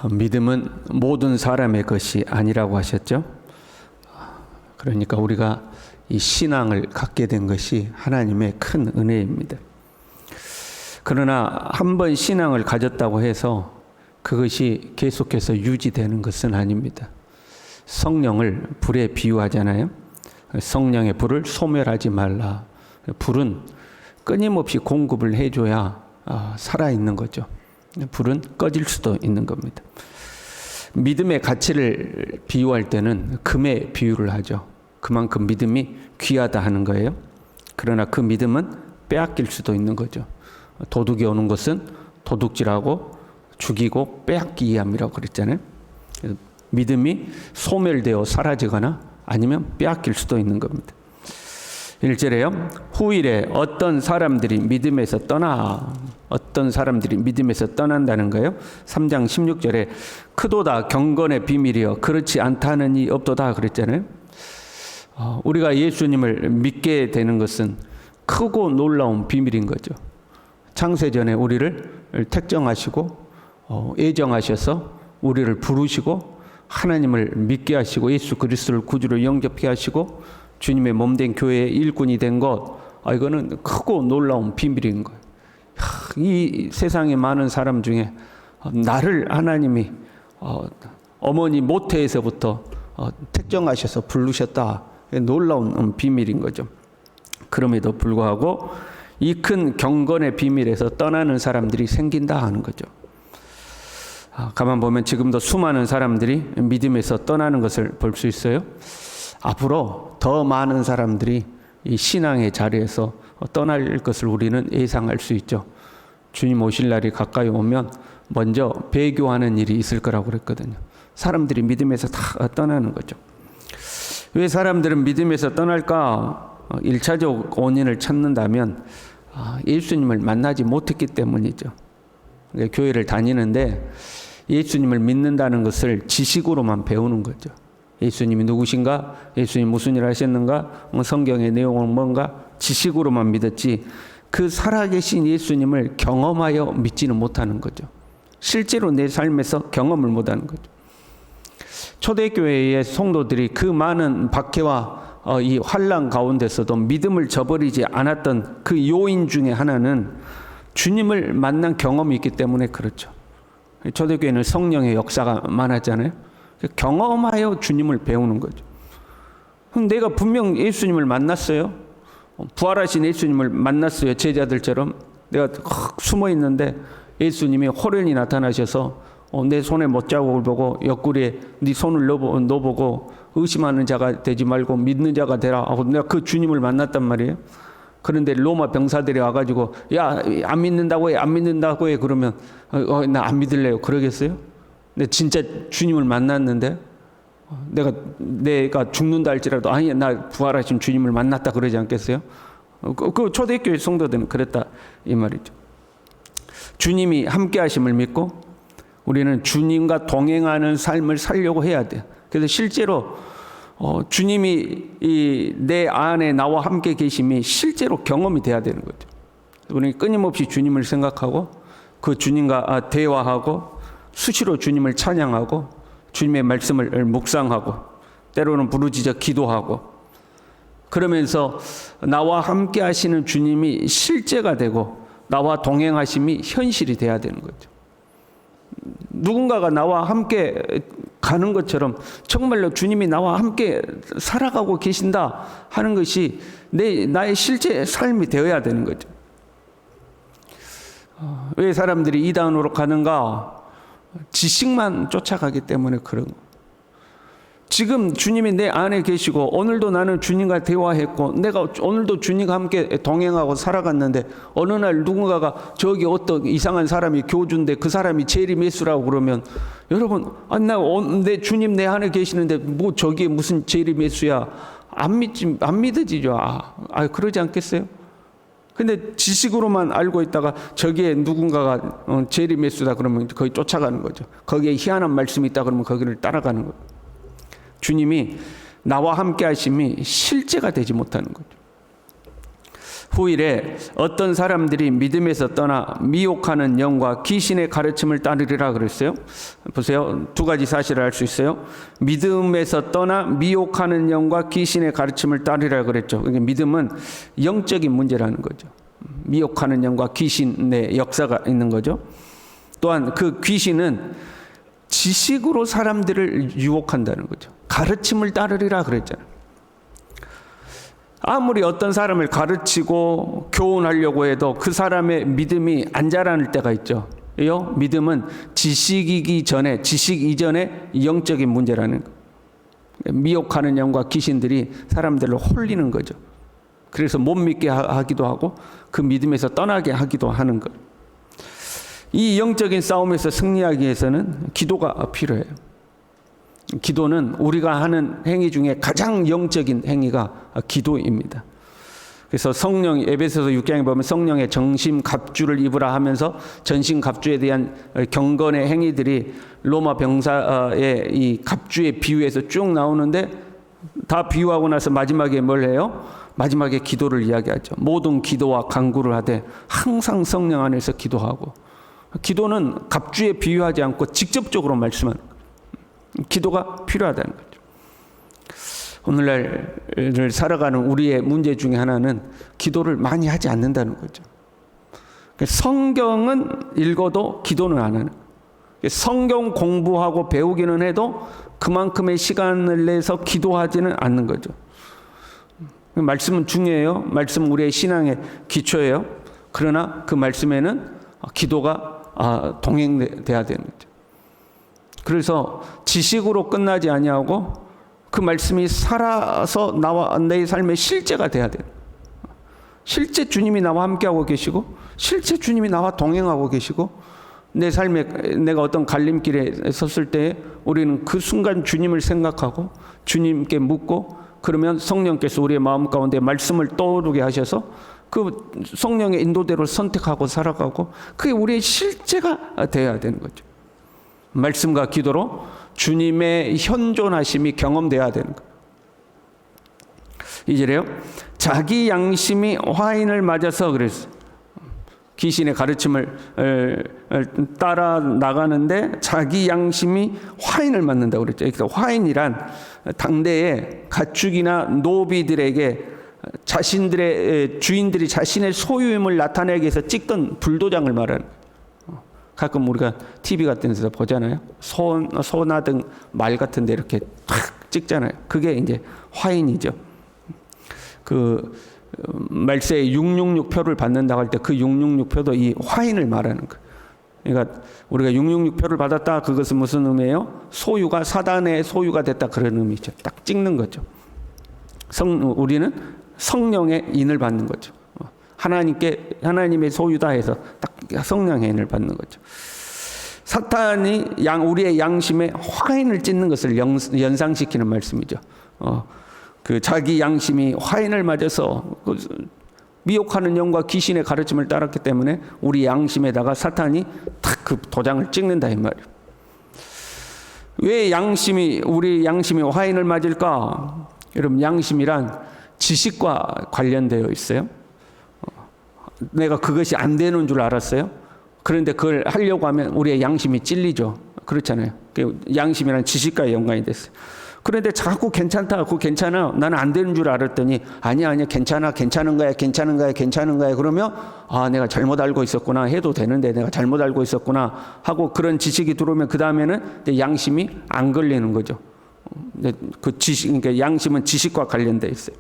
믿음은 모든 사람의 것이 아니라고 하셨죠. 그러니까 우리가 이 신앙을 갖게 된 것이 하나님의 큰 은혜입니다. 그러나 한 번 신앙을 가졌다고 해서 그것이 계속해서 유지되는 것은 아닙니다. 성령을 불에 비유하잖아요. 성령의 불을 소멸하지 말라. 불은 끊임없이 공급을 해줘야 살아있는 거죠. 불은 꺼질 수도 있는 겁니다. 믿음의 가치를 비유할 때는 금에 비유를 하죠. 그만큼 믿음이 귀하다 하는 거예요. 그러나 그 믿음은 빼앗길 수도 있는 거죠. 도둑이 오는 것은 도둑질하고 죽이고 빼앗기 위함이라고 그랬잖아요. 믿음이 소멸되어 사라지거나 아니면 빼앗길 수도 있는 겁니다. 1절에요. 후일에 어떤 사람들이 믿음에서 떠난다는 거예요. 3장 16절에 크도다 경건의 비밀이여 그렇지 않다는 이 없도다 그랬잖아요. 우리가 예수님을 믿게 되는 것은 크고 놀라운 비밀인 거죠. 창세전에 우리를 택정하시고 애정하셔서 우리를 부르시고 하나님을 믿게 하시고 예수 그리스도를 구주로 영접케 하시고 주님의 몸된 교회의 일꾼이 된 것, 이거는 크고 놀라운 비밀인 거예요. 이 세상에 많은 사람 중에 나를 하나님이 어머니 모태에서부터 택정하셔서 부르셨다. 놀라운 비밀인 거죠. 그럼에도 불구하고 이 큰 경건의 비밀에서 떠나는 사람들이 생긴다 하는 거죠. 가만 보면 지금도 수많은 사람들이 믿음에서 떠나는 것을 볼 수 있어요. 앞으로 더 많은 사람들이 이 신앙의 자리에서 떠날 것을 우리는 예상할 수 있죠. 주님 오실 날이 가까이 오면 먼저 배교하는 일이 있을 거라고 그랬거든요. 사람들이 믿음에서 다 떠나는 거죠. 왜 사람들은 믿음에서 떠날까? 1차적 원인을 찾는다면 예수님을 만나지 못했기 때문이죠. 교회를 다니는데 예수님을 믿는다는 것을 지식으로만 배우는 거죠. 예수님이 누구신가? 예수님 무슨 일 하셨는가? 성경의 내용은 뭔가? 지식으로만 믿었지 그 살아계신 예수님을 경험하여 믿지는 못하는 거죠. 실제로 내 삶에서 경험을 못하는 거죠. 초대교회의 성도들이 그 많은 박해와 이 환난 가운데서도 믿음을 저버리지 않았던 그 요인 중에 하나는 주님을 만난 경험이 있기 때문에 그렇죠. 초대교회는 성령의 역사가 많았잖아요. 경험하여 주님을 배우는 거죠. 내가 분명 예수님을 만났어요. 부활하신 예수님을 만났어요. 제자들처럼 내가 숨어 있는데 예수님이 호련히 나타나셔서 내 손에 못자국을 보고 옆구리에 네 손을 넣어보고 의심하는 자가 되지 말고 믿는 자가 되라 하고 내가 그 주님을 만났단 말이에요. 그런데 로마 병사들이 와가지고 야, 안 믿는다고 해 그러면 나 안 믿을래요 그러겠어요? 근데 진짜 주님을 만났는데 내가 죽는다 할지라도 아니 나 부활하신 주님을 만났다 그러지 않겠어요? 그 초대교회 성도들은 그랬다 이 말이죠. 주님이 함께 하심을 믿고 우리는 주님과 동행하는 삶을 살려고 해야 돼요. 그래서 실제로 주님이 내 안에 나와 함께 계심이 실제로 경험이 돼야 되는 거죠. 우리는 끊임없이 주님을 생각하고 그 주님과 대화하고 수시로 주님을 찬양하고 주님의 말씀을 묵상하고 때로는 부르짖어 기도하고 그러면서 나와 함께 하시는 주님이 실제가 되고 나와 동행하심이 현실이 돼야 되는 거죠. 누군가가 나와 함께 가는 것처럼 정말로 주님이 나와 함께 살아가고 계신다 하는 것이 나의 실제 삶이 되어야 되는 거죠. 왜 사람들이 이단으로 가는가? 지식만 쫓아가기 때문에 그런 거. 지금 주님이 내 안에 계시고 오늘도 나는 주님과 대화했고 내가 오늘도 주님과 함께 동행하고 살아갔는데 어느 날 누군가가 저기 어떤 이상한 사람이 교주인데 그 사람이 재림예수라고 그러면 여러분 내 주님 내 안에 계시는데 뭐 저기에 무슨 재림예수야 안 믿어지죠. 그러지 않겠어요? 근데 지식으로만 알고 있다가 저기에 누군가가 재림예수다 그러면 거기 쫓아가는 거죠. 거기에 희한한 말씀이 있다 그러면 거기를 따라가는 거죠. 주님이 나와 함께 하심이 실제가 되지 못하는 거죠. 후일에 어떤 사람들이 믿음에서 떠나 미혹하는 영과 귀신의 가르침을 따르리라 그랬어요. 보세요. 두 가지 사실을 알 수 있어요. 믿음에서 떠나 미혹하는 영과 귀신의 가르침을 따르리라 그랬죠. 그러니까 믿음은 영적인 문제라는 거죠. 미혹하는 영과 귀신의 역사가 있는 거죠. 또한 그 귀신은 지식으로 사람들을 유혹한다는 거죠. 가르침을 따르리라 그랬잖아요. 아무리 어떤 사람을 가르치고 교훈하려고 해도 그 사람의 믿음이 안 자라날 때가 있죠. 믿음은 지식이기 전에, 지식 이전에 영적인 문제라는 거예요. 미혹하는 영과 귀신들이 사람들을 홀리는 거죠. 그래서 못 믿게 하기도 하고 그 믿음에서 떠나게 하기도 하는 거예요. 이 영적인 싸움에서 승리하기 위해서는 기도가 필요해요. 기도는 우리가 하는 행위 중에 가장 영적인 행위가 기도입니다. 그래서 성령, 에베소서 6장에 보면 성령의 정심 갑주를 입으라 하면서 전신 갑주에 대한 경건의 행위들이 로마 병사의 이 갑주의 비유에서 쭉 나오는데, 다 비유하고 나서 마지막에 뭘 해요? 마지막에 기도를 이야기하죠. 모든 기도와 간구를 하되 항상 성령 안에서 기도하고. 기도는 갑주에 비유하지 않고 직접적으로 말씀하는 거예요. 기도가 필요하다는 거죠. 오늘날을 살아가는 우리의 문제 중에 하나는 기도를 많이 하지 않는다는 거죠. 성경은 읽어도 기도는 안 하는 거예요. 성경 공부하고 배우기는 해도 그만큼의 시간을 내서 기도하지는 않는 거죠. 말씀은 중요해요. 말씀은 우리의 신앙의 기초예요. 그러나 그 말씀에는 기도가 동행돼야 되는 거죠. 그래서 지식으로 끝나지 아니하고 그 말씀이 살아서 나와 내 삶의 실제가 돼야 돼요. 실제 주님이 나와 함께하고 계시고 실제 주님이 나와 동행하고 계시고 내 삶에 내가 어떤 갈림길에 섰을 때 우리는 그 순간 주님을 생각하고 주님께 묻고, 그러면 성령께서 우리의 마음 가운데 말씀을 떠오르게 하셔서 그 성령의 인도대로 선택하고 살아가고, 그게 우리의 실제가 돼야 되는 거죠. 말씀과 기도로 주님의 현존하심이 경험돼야 되는 거예요. 이제래요. 자기 양심이 화인을 맞아서 그랬어요. 귀신의 가르침을 따라 나가는데 자기 양심이 화인을 맞는다고 그랬죠. 그래서 화인이란 당대의 가축이나 노비들에게 자신들의 주인들이 자신의 소유임을 나타내기 위해서 찍던 불도장을 말하는 거예요. 가끔 우리가 TV 같은 데서 보잖아요. 소나 등 말 같은 데 이렇게 탁 찍잖아요. 그게 이제 화인이죠. 그 말세에 666표를 받는다고 할 때 그 666표도 이 화인을 말하는 거예요. 그러니까 우리가 666표를 받았다, 그것은 무슨 의미예요? 소유가 사단의 소유가 됐다, 그런 의미죠. 딱 찍는 거죠. 우리는 성령의 인을 받는 거죠. 하나님의 소유다 해서 딱 성령의 인을 받는 거죠. 사탄이 우리의 양심에 화인을 찢는 것을 연상시키는 말씀이죠. 그 자기 양심이 화인을 맞아서 미혹하는 영과 귀신의 가르침을 따랐기 때문에 우리 양심에다가 사탄이 탁 그 도장을 찍는다 이 말이에요. 왜 우리 양심이 화인을 맞을까? 여러분, 양심이란 지식과 관련되어 있어요. 내가 그것이 안 되는 줄 알았어요. 그런데 그걸 하려고 하면 우리의 양심이 찔리죠. 그렇잖아요. 양심이란 지식과 연관이 됐어요. 그런데 자꾸 괜찮다, 그거 괜찮아, 나는 안 되는 줄 알았더니 아니야 괜찮아, 괜찮은 거야 그러면 내가 잘못 알고 있었구나, 해도 되는데 내가 잘못 알고 있었구나 하고 그런 지식이 들어오면 그 다음에는 내 양심이 안 걸리는 거죠. 그 지식, 그러니까 양심은 지식과 관련돼 있어요.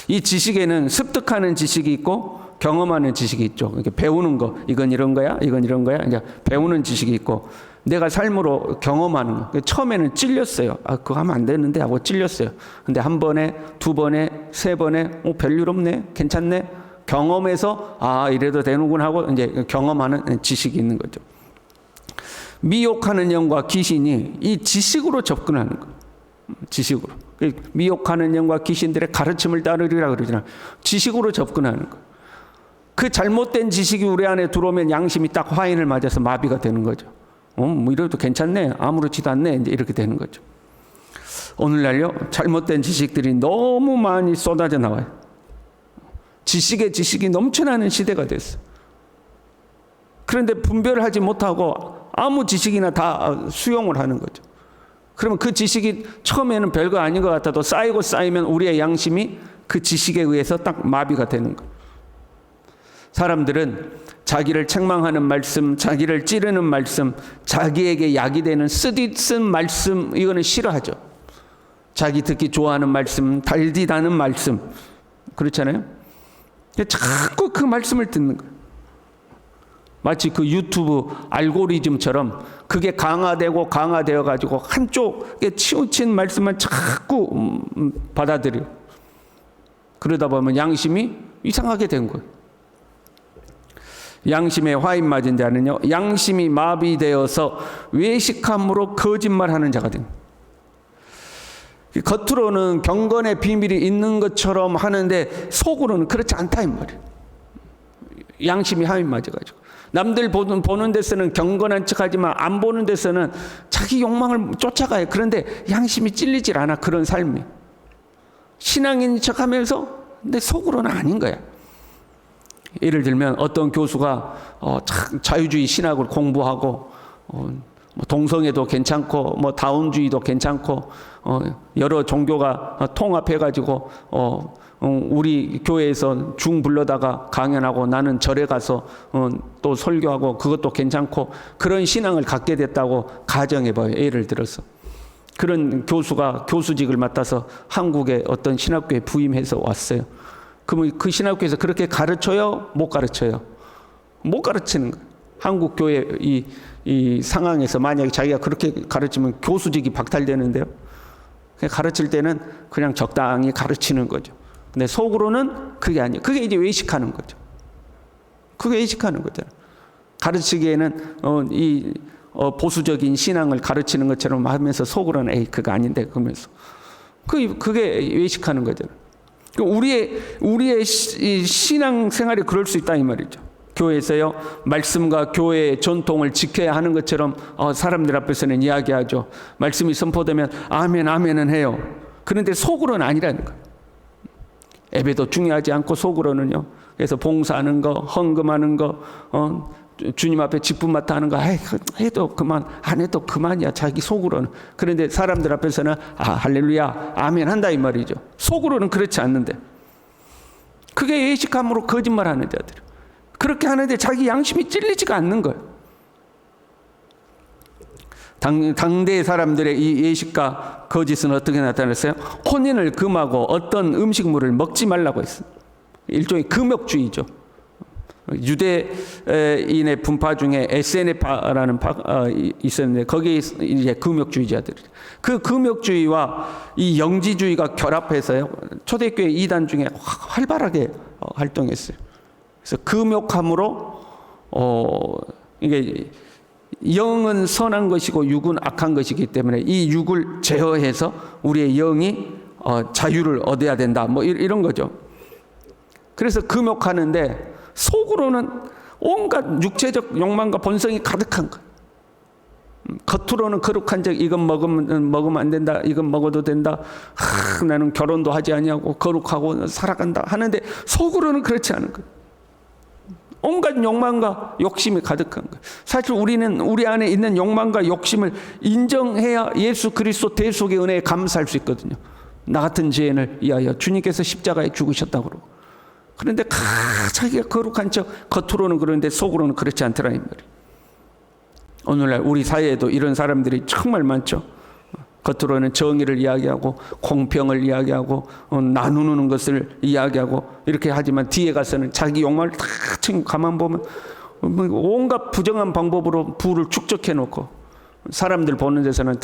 이 지식에는 습득하는 지식이 있고 경험하는 지식이 있죠. 그러니까 배우는 거, 이건 이런 거야, 이건 이런 거야, 이제 배우는 지식이 있고, 내가 삶으로 경험하는 거. 처음에는 찔렸어요. 그거 하면 안 되는데 하고 찔렸어요. 근데 한 번에, 두 번에, 세 번에, 별일 없네, 괜찮네. 경험해서 이래도 되는구나 하고 이제 경험하는 지식이 있는 거죠. 미혹하는 영과 귀신이 이 지식으로 접근하는 거예요. 지식으로. 미혹하는 영과 귀신들의 가르침을 따르리라 그러잖아요. 지식으로 접근하는 거예요. 그 잘못된 지식이 우리 안에 들어오면 양심이 딱 화인을 맞아서 마비가 되는 거죠. 뭐 이래도 괜찮네, 아무렇지도 않네, 이제 이렇게 되는 거죠. 오늘날요, 잘못된 지식들이 너무 많이 쏟아져 나와요. 지식이 넘쳐나는 시대가 됐어. 그런데 분별하지 못하고 아무 지식이나 다 수용을 하는 거죠. 그러면 그 지식이 처음에는 별거 아닌 것 같아도 쌓이면 우리의 양심이 그 지식에 의해서 딱 마비가 되는 거예요. 사람들은 자기를 책망하는 말씀, 자기를 찌르는 말씀, 자기에게 약이 되는 쓰디쓴 말씀, 이거는 싫어하죠. 자기 듣기 좋아하는 말씀, 달디다는 말씀, 그렇잖아요. 자꾸 그 말씀을 듣는 거예요. 마치 그 유튜브 알고리즘처럼 그게 강화되어 가지고 한쪽에 치우친 말씀만 자꾸 받아들여요. 그러다 보면 양심이 이상하게 된 거예요. 양심에 화인 맞은 자는요, 양심이 마비되어서 외식함으로 거짓말하는 자가 됩니다. 겉으로는 경건의 비밀이 있는 것처럼 하는데 속으로는 그렇지 않다 이 말이에요. 양심이 화인 맞아가지고 남들 보는 데서는 경건한 척하지만 안 보는 데서는 자기 욕망을 쫓아가요. 그런데 양심이 찔리질 않아. 그런 삶이 신앙인 척하면서 근데 속으로는 아닌 거야. 예를 들면 어떤 교수가 자유주의 신학을 공부하고 동성애도 괜찮고 다운주의도 괜찮고 여러 종교가 통합해가지고 우리 교회에서 중 불러다가 강연하고 나는 절에 가서 또 설교하고 그것도 괜찮고 그런 신앙을 갖게 됐다고 가정해봐요. 예를 들어서 그런 교수가 교수직을 맡아서 한국의 어떤 신학교에 부임해서 왔어요. 그러면 그 신학교에서 그렇게 가르쳐요? 못 가르쳐요? 못 가르치는 거예요. 한국 교회 이 상황에서 만약에 자기가 그렇게 가르치면 교수직이 박탈되는데요. 가르칠 때는 그냥 적당히 가르치는 거죠. 근데 속으로는 그게 아니에요. 그게 이제 외식하는 거죠. 그게 외식하는 거잖아요. 가르치기에는 보수적인 신앙을 가르치는 것처럼 하면서 속으로는 에이 그거 아닌데 그러면서 그게 외식하는 거잖아요. 우리의 신앙 생활이 그럴 수 있다 이 말이죠. 교회에서요 말씀과 교회의 전통을 지켜야 하는 것처럼 사람들 앞에서는 이야기하죠. 말씀이 선포되면 아멘 아멘은 해요. 그런데 속으로는 아니라는 거예요. 예배도 중요하지 않고 속으로는요. 그래서 봉사하는 거, 헌금하는 거, 주님 앞에 직분맡아 하는 거 해도 그만, 안 해도 그만이야 자기 속으로는. 그런데 사람들 앞에서는 할렐루야 아멘 한다 이 말이죠. 속으로는 그렇지 않는데 그게 외식함으로 거짓말하는 자들. 그렇게 하는데 자기 양심이 찔리지가 않는 거예요. 당대 사람들의 이 예식과 거짓은 어떻게 나타났어요? 혼인을 금하고 어떤 음식물을 먹지 말라고 했어요. 일종의 금욕주의죠. 유대인의 분파 중에 SNF라는 있었는데 거기에 이제 금욕주의자들이 그 금욕주의와 이 영지주의가 결합해서요 초대교회 이단 중에 활발하게 활동했어요. 그래서 금욕함으로 이게 영은 선한 것이고 육은 악한 것이기 때문에 이 육을 제어해서 우리의 영이 자유를 얻어야 된다. 이런 거죠. 그래서 금욕하는데 속으로는 온갖 육체적 욕망과 본성이 가득한 거예요. 겉으로는 거룩한 적 이건 먹으면 안 된다. 이건 먹어도 된다. 나는 결혼도 하지 아니하고 거룩하고 살아간다 하는데 속으로는 그렇지 않은 거예요. 온갖 욕망과 욕심이 가득한 거예요. 사실 우리는 우리 안에 있는 욕망과 욕심을 인정해야 예수 그리스도 대속의 은혜에 감사할 수 있거든요. 나 같은 죄인을 위하여 주님께서 십자가에 죽으셨다고 그러고. 그런데 자기가 거룩한 척 겉으로는 그런데 속으로는 그렇지 않더라 이 말이에요. 오늘날 우리 사회에도 이런 사람들이 정말 많죠. 겉으로는 정의를 이야기하고 공평을 이야기하고 나누는 것을 이야기하고 이렇게 하지만 뒤에 가서는 자기 욕망을 다 챙기고 가만 보면 온갖 부정한 방법으로 부를 축적해 놓고 사람들 보는 데서는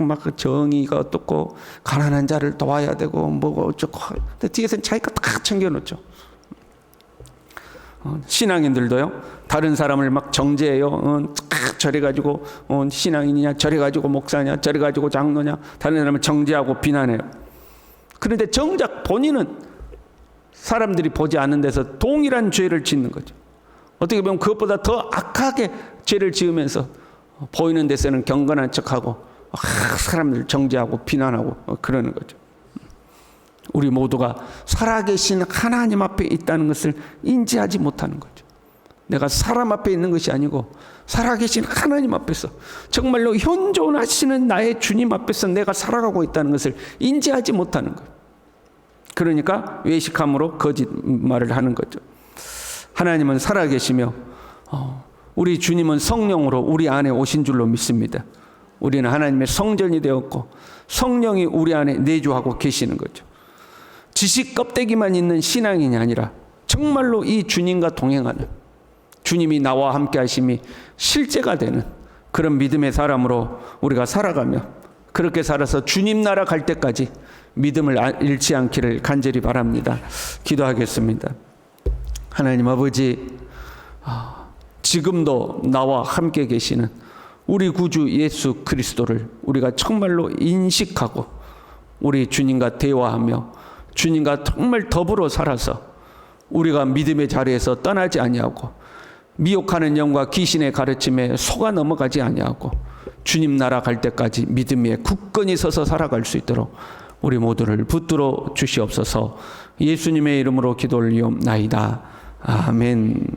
막 정의가 어떻고 가난한 자를 도와야 되고 뭐가 어쩌고 근데 뒤에서는 자기가 다 챙겨 놓죠. 신앙인들도요 다른 사람을 막 정죄해요. 저래가지고 신앙인이냐 저래가지고 목사냐 저래가지고 장로냐 다른 사람을 정죄하고 비난해요. 그런데 정작 본인은 사람들이 보지 않는 데서 동일한 죄를 짓는 거죠. 어떻게 보면 그것보다 더 악하게 죄를 지으면서 보이는 데서는 경건한 척하고 사람들 정죄하고 비난하고 그러는 거죠. 우리 모두가 살아계신 하나님 앞에 있다는 것을 인지하지 못하는 거죠. 내가 사람 앞에 있는 것이 아니고 살아계신 하나님 앞에서 정말로 현존하시는 나의 주님 앞에서 내가 살아가고 있다는 것을 인지하지 못하는 거예요. 그러니까 외식함으로 거짓말을 하는 거죠. 하나님은 살아계시며 우리 주님은 성령으로 우리 안에 오신 줄로 믿습니다. 우리는 하나님의 성전이 되었고 성령이 우리 안에 내주하고 계시는 거죠. 지식 껍데기만 있는 신앙이 아니라 정말로 이 주님과 동행하는, 주님이 나와 함께 하심이 실제가 되는 그런 믿음의 사람으로 우리가 살아가며, 그렇게 살아서 주님 나라 갈 때까지 믿음을 잃지 않기를 간절히 바랍니다. 기도하겠습니다. 하나님 아버지, 지금도 나와 함께 계시는 우리 구주 예수 그리스도를 우리가 정말로 인식하고 우리 주님과 대화하며 주님과 정말 더불어 살아서 우리가 믿음의 자리에서 떠나지 아니하고 미혹하는 영과 귀신의 가르침에 속아 넘어가지 아니하고 주님 나라 갈 때까지 믿음 위에 굳건히 서서 살아갈 수 있도록 우리 모두를 붙들어 주시옵소서. 예수님의 이름으로 기도 올리옵나이다. 아멘.